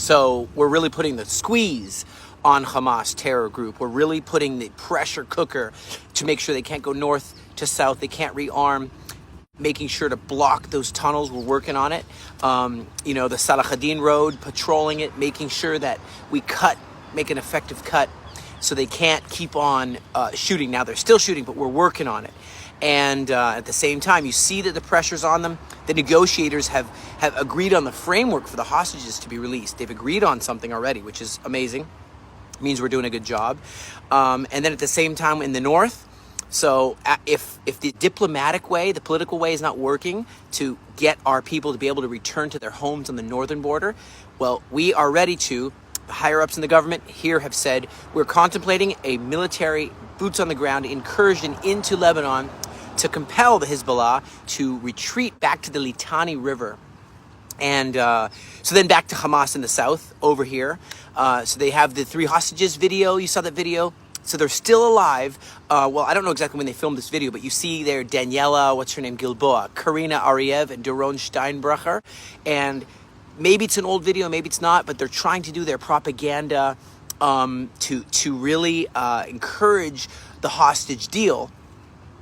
So we're really putting the squeeze on Hamas terror group. We're really putting the pressure cooker to make sure they can't go north to south, they can't rearm, making sure to block those tunnels. We're working on it. The Salahadin Road, patrolling it, making sure that we make an effective cut so they can't keep on shooting. Now they're still shooting, but we're working on it. And at the same time, you see that the pressure's on them. The negotiators have agreed on the framework for the hostages to be released. They've agreed on something already, which is amazing. It means we're doing a good job. And then at the same time in the north, so if the diplomatic way, the political way is not working to get our people to be able to return to their homes on the northern border, well, we are ready to. The higher ups in the government here have said we're contemplating a military boots on the ground incursion into Lebanon to compel the Hezbollah to retreat back to the Litani River. And so then back to Hamas in the south over here. So they have the 3 hostages video. You saw that video. So they're still alive. Well, I don't know exactly when they filmed this video, but you see there Daniela, what's her name, Gilboa, Karina Ariev, and Doron Steinbrecher. And maybe it's an old video, maybe it's not, but they're trying to do their propaganda to really encourage the hostage deal.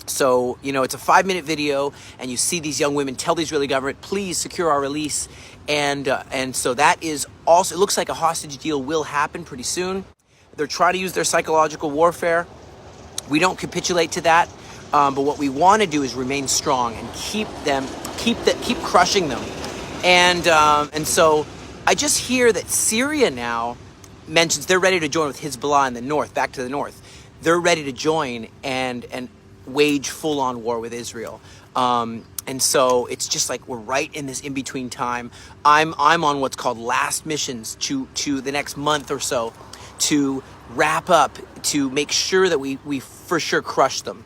So, it's a 5-minute video, and you see these young women tell the Israeli government, please secure our release. And so that is also, it looks like a hostage deal will happen pretty soon. They're trying to use their psychological warfare. We don't capitulate to that. But what we want to do is remain strong and keep crushing them. And so I just hear that Syria now mentions they're ready to join with Hezbollah in the north, back to the north. They're ready to join and wage full-on war with Israel. And so it's just like we're right in this in-between time. I'm on what's called last missions to the next month or so to wrap up, to make sure that we for sure crush them.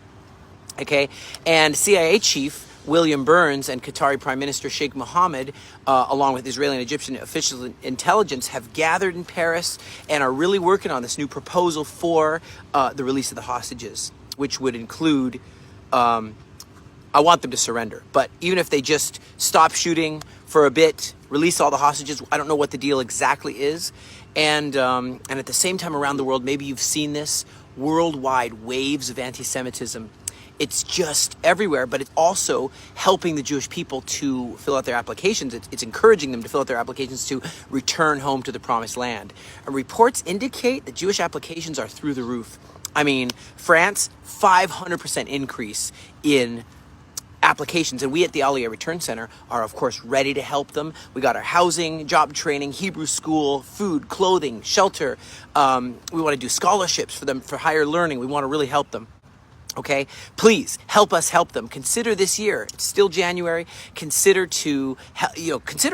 Okay? And CIA chief William Burns and Qatari Prime Minister Sheikh Mohammed, along with Israeli and Egyptian officials and intelligence, have gathered in Paris and are really working on this new proposal for the release of the hostages, which would include, I want them to surrender, but even if they just stop shooting for a bit, release all the hostages, I don't know what the deal exactly is. And at the same time around the world, maybe you've seen this, worldwide waves of anti-Semitism. It's just everywhere, but it's also helping the Jewish people to fill out their applications. It's encouraging them to fill out their applications to return home to the Promised Land. And reports indicate that Jewish applications are through the roof. I mean, France, 500% increase in applications. And we at the Aliyah Return Center are, of course, ready to help them. We got our housing, job training, Hebrew school, food, clothing, shelter. We want to do scholarships for them for higher learning. We want to really help them. Okay, please help us help them. Consider this year, it's still January, consider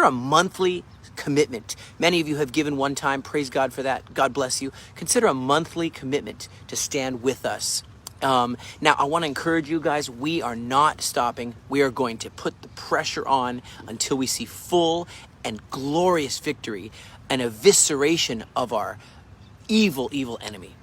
a monthly commitment. Many of you have given one time, praise God for that, God bless you. Consider a monthly commitment to stand with us. Now, I want to encourage you guys, we are not stopping. We are going to put the pressure on until we see full and glorious victory and evisceration of our evil, evil enemy.